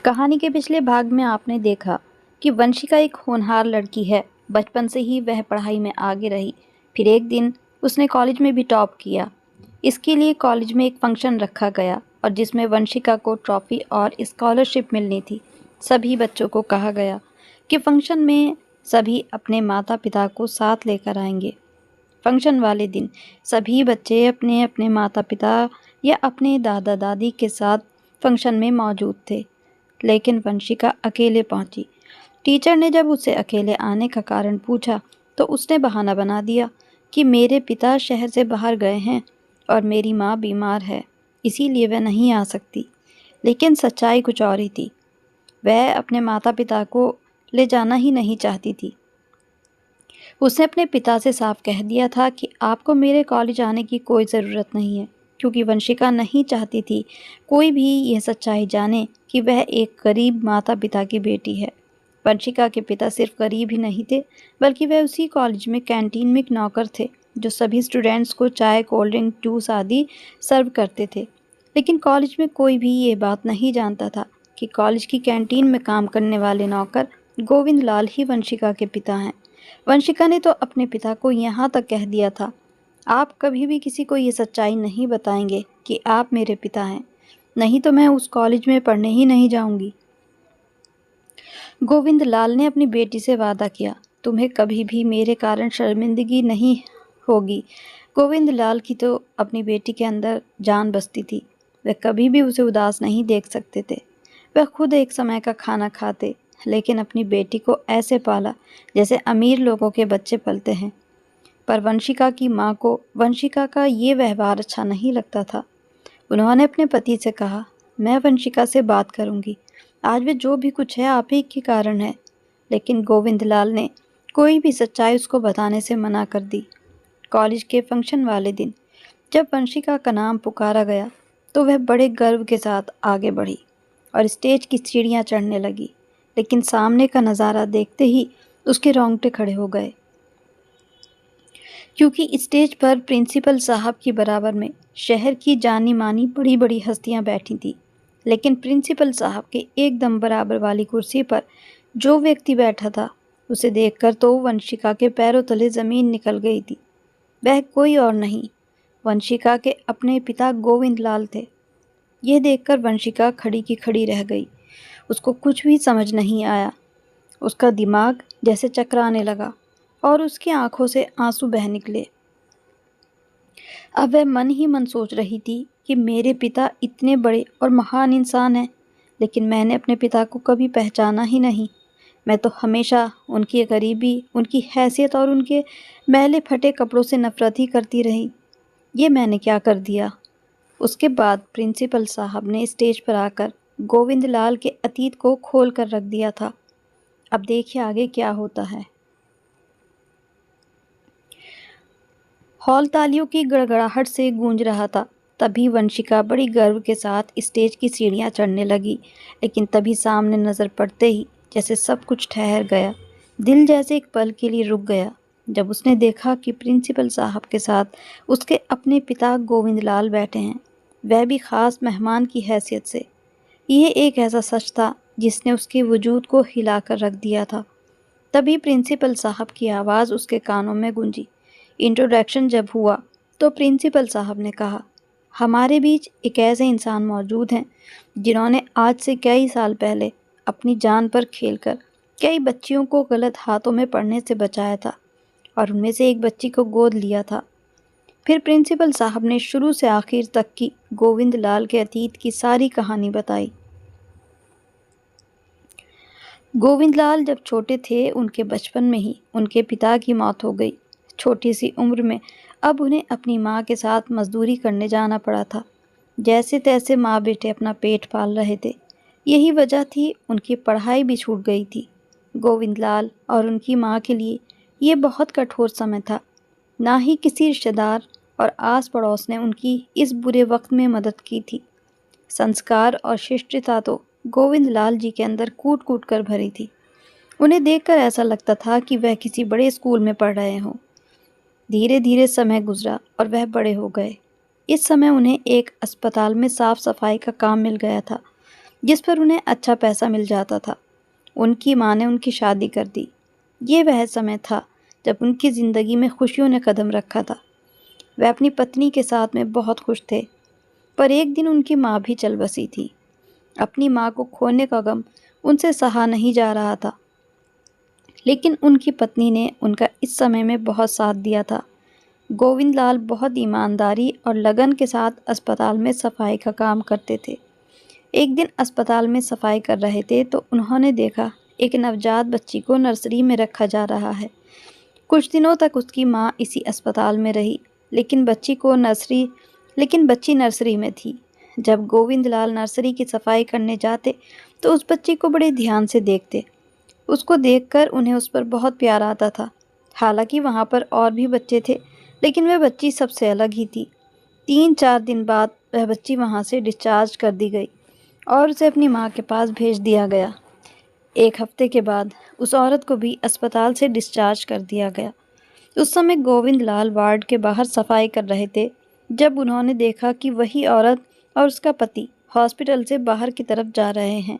कहानी के पिछले भाग में आपने देखा कि वंशिका एक होनहार लड़की है। बचपन से ही वह पढ़ाई में आगे रही। फिर एक दिन उसने कॉलेज में भी टॉप किया। इसके लिए कॉलेज में एक फंक्शन रखा गया और जिसमें वंशिका को ट्रॉफी और स्कॉलरशिप मिलनी थी। सभी बच्चों को कहा गया कि फंक्शन में सभी अपने माता पिता को साथ लेकर आएंगे। फंक्शन वाले दिन सभी बच्चे अपने अपने माता पिता या अपने दादा दादी के साथ फंक्शन में मौजूद थे, लेकिन वंशिका अकेले पहुंची। टीचर ने जब उसे अकेले आने का कारण पूछा तो उसने बहाना बना दिया कि मेरे पिता शहर से बाहर गए हैं और मेरी माँ बीमार है, इसीलिए वह नहीं आ सकती। लेकिन सच्चाई कुछ और ही थी। वह अपने माता पिता को ले जाना ही नहीं चाहती थी। उसने अपने पिता से साफ कह दिया था कि आपको मेरे कॉलेज आने की कोई ज़रूरत नहीं है, क्योंकि वंशिका नहीं चाहती थी कोई भी यह सच्चाई जाने कि वह एक गरीब माता पिता की बेटी है। वंशिका के पिता सिर्फ गरीब ही नहीं थे, बल्कि वह उसी कॉलेज में कैंटीन में एक नौकर थे जो सभी स्टूडेंट्स को चाय, कोल्ड ड्रिंक, जूस आदि सर्व करते थे। लेकिन कॉलेज में कोई भी ये बात नहीं जानता था कि कॉलेज की कैंटीन में काम करने वाले नौकर गोविंद लाल ही वंशिका के पिता हैं। वंशिका ने तो अपने पिता को यहाँ तक कह दिया था, आप कभी भी किसी को ये सच्चाई नहीं बताएंगे कि आप मेरे पिता हैं, नहीं तो मैं उस कॉलेज में पढ़ने ही नहीं जाऊंगी। गोविंद लाल ने अपनी बेटी से वादा किया, तुम्हें कभी भी मेरे कारण शर्मिंदगी नहीं होगी। गोविंद लाल की तो अपनी बेटी के अंदर जान बसती थी। वह कभी भी उसे उदास नहीं देख सकते थे। वह खुद एक समय का खाना खाते, लेकिन अपनी बेटी को ऐसे पाला जैसे अमीर लोगों के बच्चे पलते हैं। पर वंशिका की माँ को वंशिका का ये व्यवहार अच्छा नहीं लगता था। उन्होंने अपने पति से कहा, मैं वंशिका से बात करूंगी, आज वे जो भी कुछ है आप ही के कारण है। लेकिन गोविंद लाल ने कोई भी सच्चाई उसको बताने से मना कर दी। कॉलेज के फंक्शन वाले दिन जब वंशिका का नाम पुकारा गया तो वह बड़े गर्व के साथ आगे बढ़ी और स्टेज की सीढ़ियाँ चढ़ने लगी। लेकिन सामने का नज़ारा देखते ही उसके रोंगटे खड़े हो गए, क्योंकि स्टेज पर प्रिंसिपल साहब की बराबर में शहर की जानी मानी बड़ी बड़ी हस्तियां बैठी थी। लेकिन प्रिंसिपल साहब के एकदम बराबर वाली कुर्सी पर जो व्यक्ति बैठा था, उसे देखकर तो वंशिका के पैरों तले ज़मीन निकल गई थी। वह कोई और नहीं, वंशिका के अपने पिता गोविंद लाल थे। यह देखकर वंशिका खड़ी की खड़ी रह गई। उसको कुछ भी समझ नहीं आया। उसका दिमाग जैसे चकराने लगा और उसकी आंखों से आंसू बह निकले। अब वह मन ही मन सोच रही थी कि मेरे पिता इतने बड़े और महान इंसान हैं, लेकिन मैंने अपने पिता को कभी पहचाना ही नहीं। मैं तो हमेशा उनकी गरीबी, उनकी हैसियत और उनके मैले फटे कपड़ों से नफरत ही करती रही। ये मैंने क्या कर दिया। उसके बाद प्रिंसिपल साहब ने स्टेज पर आकर गोविंद लाल के अतीत को खोल कर रख दिया था। अब देखिए आगे क्या होता है। हॉल तालियों की गड़गड़ाहट से गूंज रहा था। तभी वंशिका बड़ी गर्व के साथ स्टेज की सीढ़ियां चढ़ने लगी। लेकिन तभी सामने नज़र पड़ते ही जैसे सब कुछ ठहर गया। दिल जैसे एक पल के लिए रुक गया जब उसने देखा कि प्रिंसिपल साहब के साथ उसके अपने पिता गोविंद लाल बैठे हैं, वह भी ख़ास मेहमान की हैसियत से। यह एक ऐसा सच था जिसने उसके वजूद को हिलाकर रख दिया था। तभी प्रिंसिपल साहब की आवाज़ उसके कानों में गूंजी। इंट्रोडक्शन जब हुआ तो प्रिंसिपल साहब ने कहा, हमारे बीच एक ऐसे इंसान मौजूद हैं जिन्होंने आज से कई साल पहले अपनी जान पर खेलकर कई बच्चियों को गलत हाथों में पड़ने से बचाया था और उनमें से एक बच्ची को गोद लिया था। फिर प्रिंसिपल साहब ने शुरू से आखिर तक की गोविंद लाल के अतीत की सारी कहानी बताई। गोविंद लाल जब छोटे थे, उनके बचपन में ही उनके पिता की मौत हो गई। छोटी सी उम्र में अब उन्हें अपनी माँ के साथ मजदूरी करने जाना पड़ा था। जैसे तैसे माँ बेटे अपना पेट पाल रहे थे। यही वजह थी उनकी पढ़ाई भी छूट गई थी। गोविंद लाल और उनकी माँ के लिए ये बहुत कठोर समय था। ना ही किसी रिश्तेदार और आस पड़ोस ने उनकी इस बुरे वक्त में मदद की थी। संस्कार और शिष्टता तो गोविंद लाल जी के अंदर कूट कूट कर भरी थी। उन्हें देखकर ऐसा लगता था कि वह किसी बड़े स्कूल में पढ़ रहे हों। धीरे धीरे समय गुजरा और वह बड़े हो गए। इस समय उन्हें एक अस्पताल में साफ सफाई का काम मिल गया था। जिस पर उन्हें अच्छा पैसा मिल जाता था। उनकी माँ ने उनकी शादी कर दी। ये वह समय था जब उनकी ज़िंदगी में खुशियों ने कदम रखा था। वह अपनी पत्नी के साथ में बहुत खुश थे। पर एक दिन उनकी माँ भी चल बसी थी। अपनी माँ को खोने का गम उनसे सहा नहीं जा रहा था। लेकिन उनकी पत्नी ने उनका इस समय में बहुत साथ दिया था। गोविंद लाल बहुत ईमानदारी और लगन के साथ अस्पताल में सफाई का काम करते थे। एक दिन अस्पताल में सफाई कर रहे थे तो उन्होंने देखा एक नवजात बच्ची को नर्सरी में रखा जा रहा है। कुछ दिनों तक उसकी माँ इसी अस्पताल में रही, लेकिन बच्ची नर्सरी में थी। जब गोविंद लाल नर्सरी की सफाई करने जाते तो उस बच्ची को बड़े ध्यान से देखते। उसको देखकर उन्हें उस पर बहुत प्यार आता था। हालांकि वहाँ पर और भी बच्चे थे, लेकिन वह बच्ची सबसे अलग ही थी। 3-4 दिन बाद वह बच्ची वहाँ से डिस्चार्ज कर दी गई और उसे अपनी माँ के पास भेज दिया गया। 1 हफ्ते के बाद उस औरत को भी अस्पताल से डिस्चार्ज कर दिया गया। उस समय गोविंद लाल वार्ड के बाहर सफाई कर रहे थे जब उन्होंने देखा कि वही औरत और उसका पति हॉस्पिटल से बाहर की तरफ जा रहे हैं।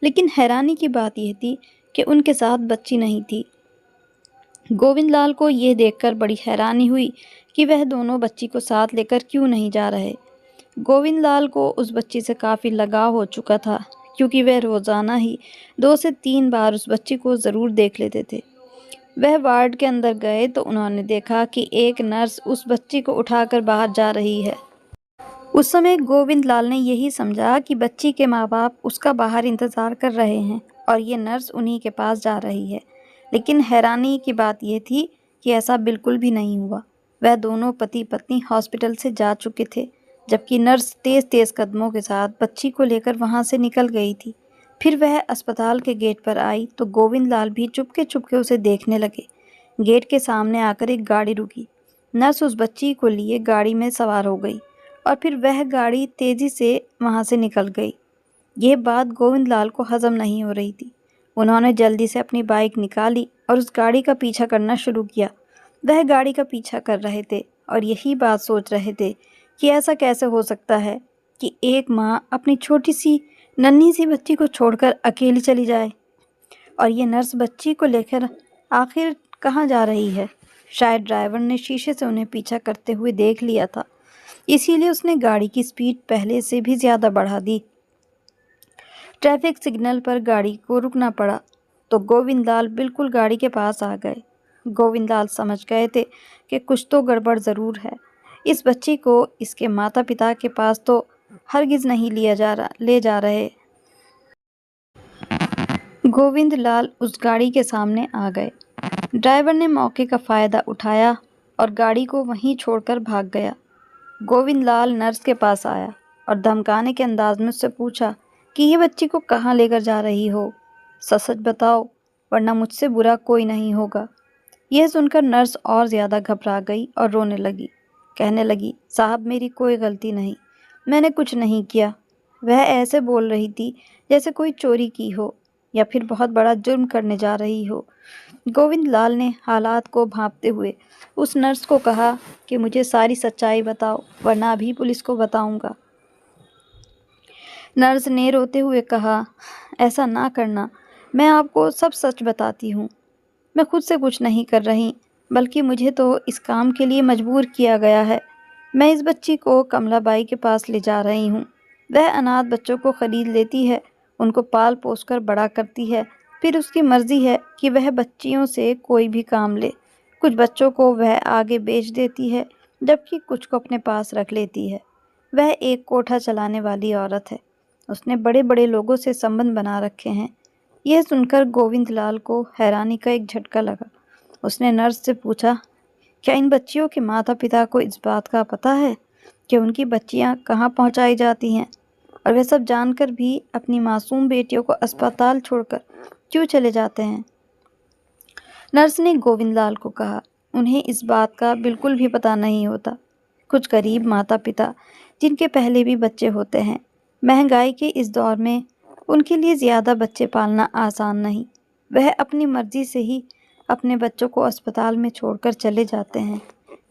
लेकिन हैरानी की बात यह थी कि उनके साथ बच्ची नहीं थी। गोविंद लाल को यह देखकर बड़ी हैरानी हुई कि वह दोनों बच्ची को साथ लेकर क्यों नहीं जा रहे। गोविंद लाल को उस बच्ची से काफ़ी लगाव हो चुका था, क्योंकि वह रोज़ाना ही 2 से 3 बार उस बच्ची को ज़रूर देख लेते थे। वह वार्ड के अंदर गए तो उन्होंने देखा कि एक नर्स उस बच्ची को उठाकर बाहर जा रही है। उस समय गोविंद लाल ने यही समझा कि बच्ची के माँ बाप उसका बाहर इंतज़ार कर रहे हैं और ये नर्स उन्हीं के पास जा रही है। लेकिन हैरानी की बात यह थी कि ऐसा बिल्कुल भी नहीं हुआ। वह दोनों पति पत्नी हॉस्पिटल से जा चुके थे, जबकि नर्स तेज़ तेज़ कदमों के साथ बच्ची को लेकर वहाँ से निकल गई थी। फिर वह अस्पताल के गेट पर आई तो गोविंद लाल भी चुपके चुपके उसे देखने लगे। गेट के सामने आकर एक गाड़ी रुकी। नर्स उस बच्ची को लिए गाड़ी में सवार हो गई और फिर वह गाड़ी तेज़ी से वहाँ से निकल गई। यह बात गोविंद लाल को हजम नहीं हो रही थी। उन्होंने जल्दी से अपनी बाइक निकाली और उस गाड़ी का पीछा करना शुरू किया। वह गाड़ी का पीछा कर रहे थे और यही बात सोच रहे थे कि ऐसा कैसे हो सकता है कि एक माँ अपनी छोटी सी नन्ही सी बच्ची को छोड़कर अकेली चली जाए, और ये नर्स बच्ची को लेकर आखिर कहाँ जा रही है। शायद ड्राइवर ने शीशे से उन्हें पीछा करते हुए देख लिया था, इसीलिए उसने गाड़ी की स्पीड पहले से भी ज़्यादा बढ़ा दी। ट्रैफिक सिग्नल पर गाड़ी को रुकना पड़ा तो गोविंद लाल बिल्कुल गाड़ी के पास आ गए। गोविंद लाल समझ गए थे कि कुछ तो गड़बड़ ज़रूर है। इस बच्ची को इसके माता पिता के पास तो हरगिज़ नहीं ले जा रहे। गोविंद लाल उस गाड़ी के सामने आ गए। ड्राइवर ने मौके का फ़ायदा उठाया और गाड़ी को वहीं छोड़कर भाग गया। गोविंद लाल नर्स के पास आया और धमकाने के अंदाज में उससे पूछा कि ये बच्ची को कहाँ लेकर जा रही हो। सच सच बताओ, वरना मुझसे बुरा कोई नहीं होगा। यह सुनकर नर्स और ज़्यादा घबरा गई और रोने लगी। कहने लगी, साहब मेरी कोई गलती नहीं, मैंने कुछ नहीं किया। वह ऐसे बोल रही थी जैसे कोई चोरी की हो या फिर बहुत बड़ा जुर्म करने जा रही हो। गोविंद लाल ने हालात को भांपते हुए उस नर्स को कहा कि मुझे सारी सच्चाई बताओ, वरना अभी पुलिस को बताऊंगा। नर्स ने रोते हुए कहा, ऐसा ना करना, मैं आपको सब सच बताती हूँ। मैं खुद से कुछ नहीं कर रही, बल्कि मुझे तो इस काम के लिए मजबूर किया गया है। मैं इस बच्ची को कमलाबाई के पास ले जा रही हूँ। वह अनाथ बच्चों को ख़रीद लेती है, उनको पाल पोस कर बड़ा करती है, फिर उसकी मर्ज़ी है कि वह बच्चियों से कोई भी काम ले। कुछ बच्चों को वह आगे बेच देती है, जबकि कुछ को अपने पास रख लेती है। वह एक कोठा चलाने वाली औरत है। उसने बड़े बड़े लोगों से संबंध बना रखे हैं। यह सुनकर गोविंद लाल को हैरानी का एक झटका लगा। उसने नर्स से पूछा, क्या इन बच्चियों के माता पिता को इस बात का पता है कि उनकी बच्चियां कहाँ पहुंचाई जाती हैं, और वे सब जानकर भी अपनी मासूम बेटियों को अस्पताल छोड़कर क्यों चले जाते हैं? नर्स ने गोविंद लाल को कहा, उन्हें इस बात का बिल्कुल भी पता नहीं होता। कुछ गरीब माता पिता जिनके पहले भी बच्चे होते हैं, महंगाई के इस दौर में उनके लिए ज़्यादा बच्चे पालना आसान नहीं। वह अपनी मर्ज़ी से ही अपने बच्चों को अस्पताल में छोड़कर चले जाते हैं,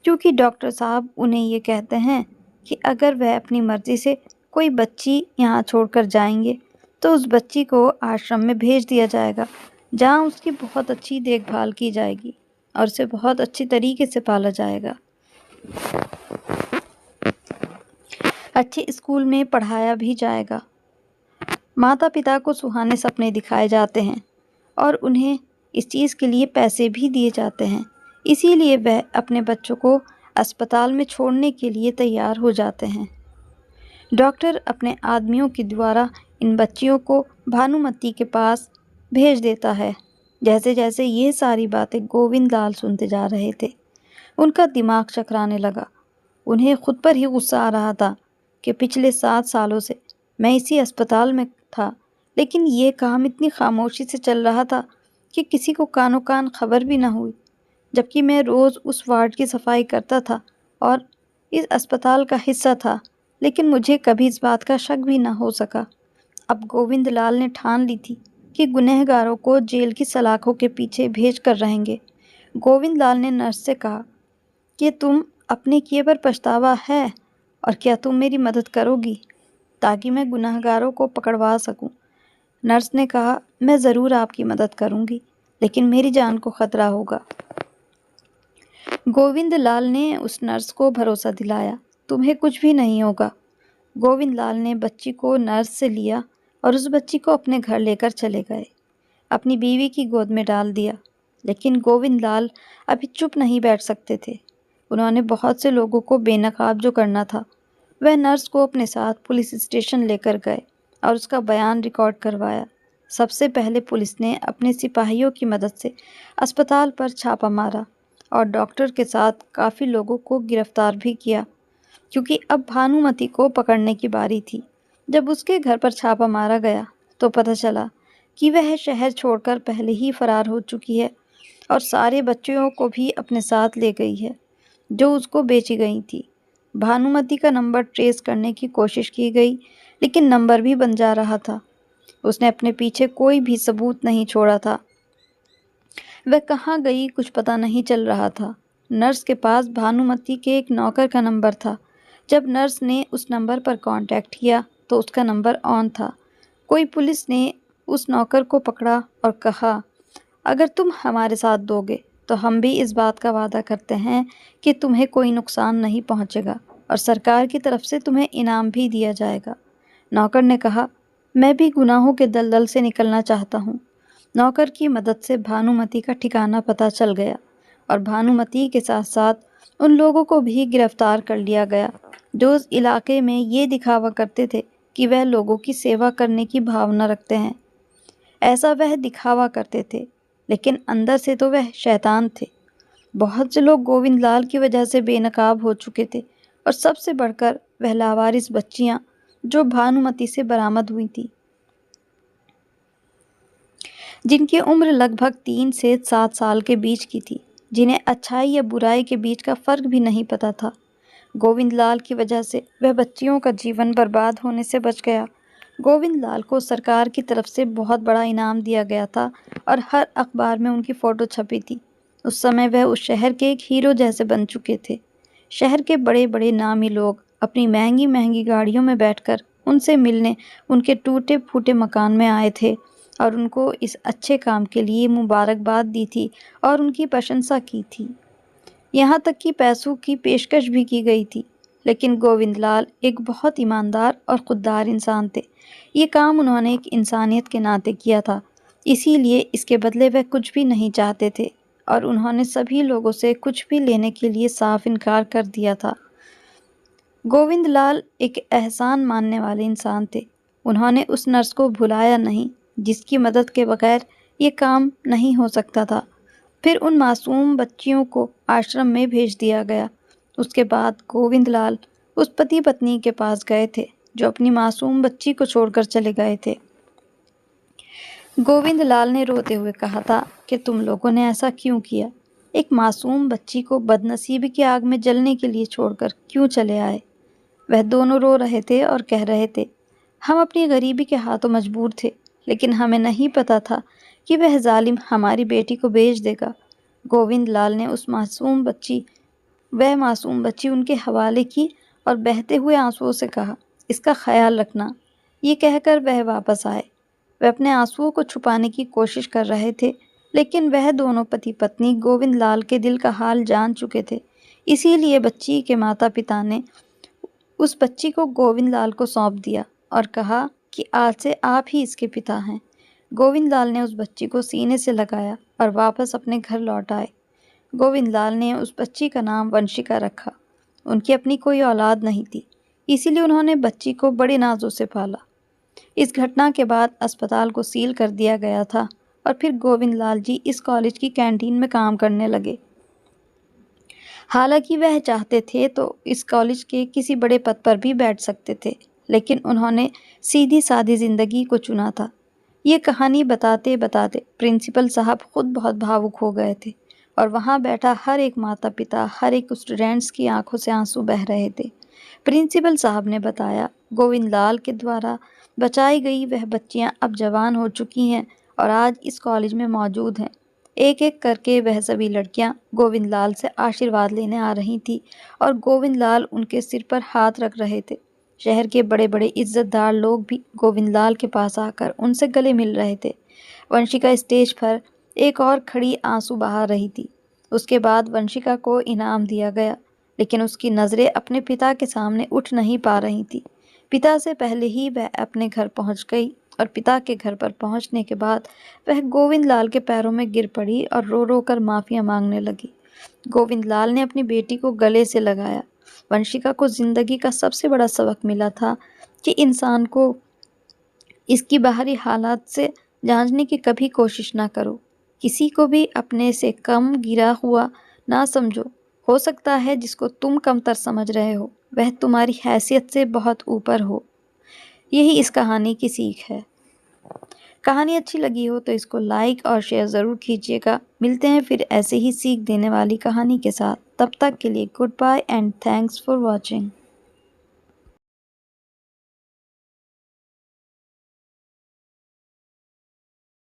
क्योंकि डॉक्टर साहब उन्हें ये कहते हैं कि अगर वह अपनी मर्ज़ी से कोई बच्ची यहाँ छोड़कर जाएंगे तो उस बच्ची को आश्रम में भेज दिया जाएगा, जहाँ उसकी बहुत अच्छी देखभाल की जाएगी और उसे बहुत अच्छी तरीके से पाला जाएगा। अच्छे स्कूल में पढ़ाया भी जाएगा। माता पिता को सुहाने सपने दिखाए जाते हैं और उन्हें इस चीज़ के लिए पैसे भी दिए जाते हैं। इसीलिए वह अपने बच्चों को अस्पताल में छोड़ने के लिए तैयार हो जाते हैं। डॉक्टर अपने आदमियों के द्वारा इन बच्चियों को भानुमति के पास भेज देता है। जैसे जैसे ये सारी बातें गोविंद लाल सुनते जा रहे थे, उनका दिमाग चकराने लगा। उन्हें खुद पर ही गुस्सा आ रहा था कि पिछले 7 सालों से मैं इसी अस्पताल में था, लेकिन ये काम इतनी खामोशी से चल रहा था कि किसी को कानो कान खबर भी न हुई, जबकि मैं रोज़ उस वार्ड की सफाई करता था और इस अस्पताल का हिस्सा था, लेकिन मुझे कभी इस बात का शक भी न हो सका। अब गोविंद लाल ने ठान ली थी कि गुनहगारों को जेल की सलाखों के पीछे भेज कर रहेंगे। गोविंद लाल ने नर्स से कहा कि तुम अपने किए पर पछतावा है और क्या तुम मेरी मदद करोगी ताकि मैं गुनहगारों को पकड़वा सकूं। नर्स ने कहा, मैं ज़रूर आपकी मदद करूंगी, लेकिन मेरी जान को खतरा होगा। गोविंद लाल ने उस नर्स को भरोसा दिलाया, तुम्हें कुछ भी नहीं होगा। गोविंद लाल ने बच्ची को नर्स से लिया और उस बच्ची को अपने घर लेकर चले गए। अपनी बीवी की गोद में डाल दिया, लेकिन गोविंद लाल अभी चुप नहीं बैठ सकते थे। उन्होंने बहुत से लोगों को बेनकाब जो करना था, वह नर्स को अपने साथ पुलिस स्टेशन लेकर गए और उसका बयान रिकॉर्ड करवाया। सबसे पहले पुलिस ने अपने सिपाहियों की मदद से अस्पताल पर छापा मारा और डॉक्टर के साथ काफ़ी लोगों को गिरफ्तार भी किया, क्योंकि अब भानुमति को पकड़ने की बारी थी। जब उसके घर पर छापा मारा गया तो पता चला कि वह शहर छोड़कर पहले ही फरार हो चुकी है और सारे बच्चियों को भी अपने साथ ले गई है जो उसको बेची गई थी। भानुमति का नंबर ट्रेस करने की कोशिश की गई, लेकिन नंबर भी बन जा रहा था। उसने अपने पीछे कोई भी सबूत नहीं छोड़ा था। वह कहाँ गई कुछ पता नहीं चल रहा था। नर्स के पास भानुमति के एक नौकर का नंबर था। जब नर्स ने उस नंबर पर कांटेक्ट किया तो उसका नंबर ऑन था। कोई पुलिस ने उस नौकर को पकड़ा और कहा, अगर तुम हमारे साथ दोगे तो हम भी इस बात का वादा करते हैं कि तुम्हें कोई नुकसान नहीं पहुंचेगा और सरकार की तरफ से तुम्हें इनाम भी दिया जाएगा। नौकर ने कहा, मैं भी गुनाहों के दलदल से निकलना चाहता हूँ। नौकर की मदद से भानुमति का ठिकाना पता चल गया और भानुमति के साथ साथ उन लोगों को भी गिरफ्तार कर लिया गया जो उस इलाके में ये दिखावा करते थे कि वह लोगों की सेवा करने की भावना रखते हैं। ऐसा वह दिखावा करते थे, लेकिन अंदर से तो वह शैतान थे। बहुत से लोग गोविंद लाल की वजह से बेनकाब हो चुके थे और सबसे बढ़कर वह लावारिस बच्चियां जो भानुमति से बरामद हुई थी, जिनकी उम्र लगभग 3 से 7 साल के बीच की थी, जिन्हें अच्छाई या बुराई के बीच का फ़र्क भी नहीं पता था। गोविंद लाल की वजह से वह बच्चियों का जीवन बर्बाद होने से बच गया। गोविंद लाल को सरकार की तरफ से बहुत बड़ा इनाम दिया गया था और हर अखबार में उनकी फ़ोटो छपी थी। उस समय वह उस शहर के एक हीरो जैसे बन चुके थे। शहर के बड़े बड़े नामी लोग अपनी महंगी महंगी गाड़ियों में बैठकर उनसे मिलने उनके टूटे फूटे मकान में आए थे और उनको इस अच्छे काम के लिए मुबारकबाद दी थी और उनकी प्रशंसा की थी। यहाँ तक कि पैसों की पेशकश भी की गई थी। लेकिन गोविंद लाल एक बहुत ईमानदार और खुददार इंसान थे। ये काम उन्होंने एक इंसानियत के नाते किया था, इसीलिए इसके बदले वह कुछ भी नहीं चाहते थे और उन्होंने सभी लोगों से कुछ भी लेने के लिए साफ इनकार कर दिया था। गोविंद लाल एक एहसान मानने वाले इंसान थे। उन्होंने उस नर्स को भुलाया नहीं जिसकी मदद के बगैर ये काम नहीं हो सकता था। फिर उन मासूम बच्चियों को आश्रम में भेज दिया गया। उसके बाद गोविंद लाल उस पति पत्नी के पास गए थे जो अपनी मासूम बच्ची को छोड़कर चले गए थे। गोविंद लाल ने रोते हुए कहा था कि तुम लोगों ने ऐसा क्यों किया? एक मासूम बच्ची को बदनसीबी की आग में जलने के लिए छोड़कर क्यों चले आए? वह दोनों रो रहे थे और कह रहे थे, हम अपनी गरीबी के हाथों मजबूर थे, लेकिन हमें नहीं पता था कि वह जालिम हमारी बेटी को बेच देगा। गोविंद लाल ने वह मासूम बच्ची उनके हवाले की और बहते हुए आंसुओं से कहा, इसका ख्याल रखना। ये कहकर वह वापस आए वे अपने आंसुओं को छुपाने की कोशिश कर रहे थे, लेकिन वह दोनों पति पत्नी गोविंद लाल के दिल का हाल जान चुके थे। इसीलिए बच्ची के माता पिता ने उस बच्ची को गोविंद लाल को सौंप दिया और कहा कि आज से आप ही इसके पिता हैं। गोविंद लाल ने उस बच्ची को सीने से लगाया और वापस अपने घर लौट आए। गोविंद लाल ने उस बच्ची का नाम वंशिका रखा। उनकी अपनी कोई औलाद नहीं थी, इसीलिए उन्होंने बच्ची को बड़े नाजों से पाला। इस घटना के बाद अस्पताल को सील कर दिया गया था और फिर गोविंद लाल जी इस कॉलेज की कैंटीन में काम करने लगे। हालांकि वह चाहते थे तो इस कॉलेज के किसी बड़े पद पर भी बैठ सकते थे, लेकिन उन्होंने सीधी सादी जिंदगी को चुना था। ये कहानी बताते बताते प्रिंसिपल साहब खुद बहुत भावुक हो गए थे और वहाँ बैठा हर एक माता पिता, हर एक स्टूडेंट्स की आंखों से आंसू बह रहे थे। प्रिंसिपल साहब ने बताया, गोविंद लाल के द्वारा बचाई गई वह बच्चियां अब जवान हो चुकी हैं और आज इस कॉलेज में मौजूद हैं। एक एक करके वह सभी लड़कियां गोविंद लाल से आशीर्वाद लेने आ रही थी और गोविंद लाल उनके सिर पर हाथ रख रहे थे। शहर के बड़े बड़े इज्जतदार लोग भी गोविंद लाल के पास आकर उनसे गले मिल रहे थे। वंशिका स्टेज पर एक और खड़ी आंसू बहा रही थी। उसके बाद वंशिका को इनाम दिया गया, लेकिन उसकी नज़रें अपने पिता के सामने उठ नहीं पा रही थी। पिता से पहले ही वह अपने घर पहुंच गई और पिता के घर पर पहुंचने के बाद वह गोविंद लाल के पैरों में गिर पड़ी और रो रो कर माफ़िया मांगने लगी। गोविंद लाल ने अपनी बेटी को गले से लगाया। वंशिका को ज़िंदगी का सबसे बड़ा सबक मिला था कि इंसान को इसकी बाहरी हालात से जांचने की कभी कोशिश ना करो। किसी को भी अपने से कम गिरा हुआ ना समझो। हो सकता है जिसको तुम कमतर समझ रहे हो वह तुम्हारी हैसियत से बहुत ऊपर हो। यही इस कहानी की सीख है। कहानी अच्छी लगी हो तो इसको लाइक और शेयर ज़रूर कीजिएगा। मिलते हैं फिर ऐसे ही सीख देने वाली कहानी के साथ। तब तक के लिए goodbye and thanks for watching.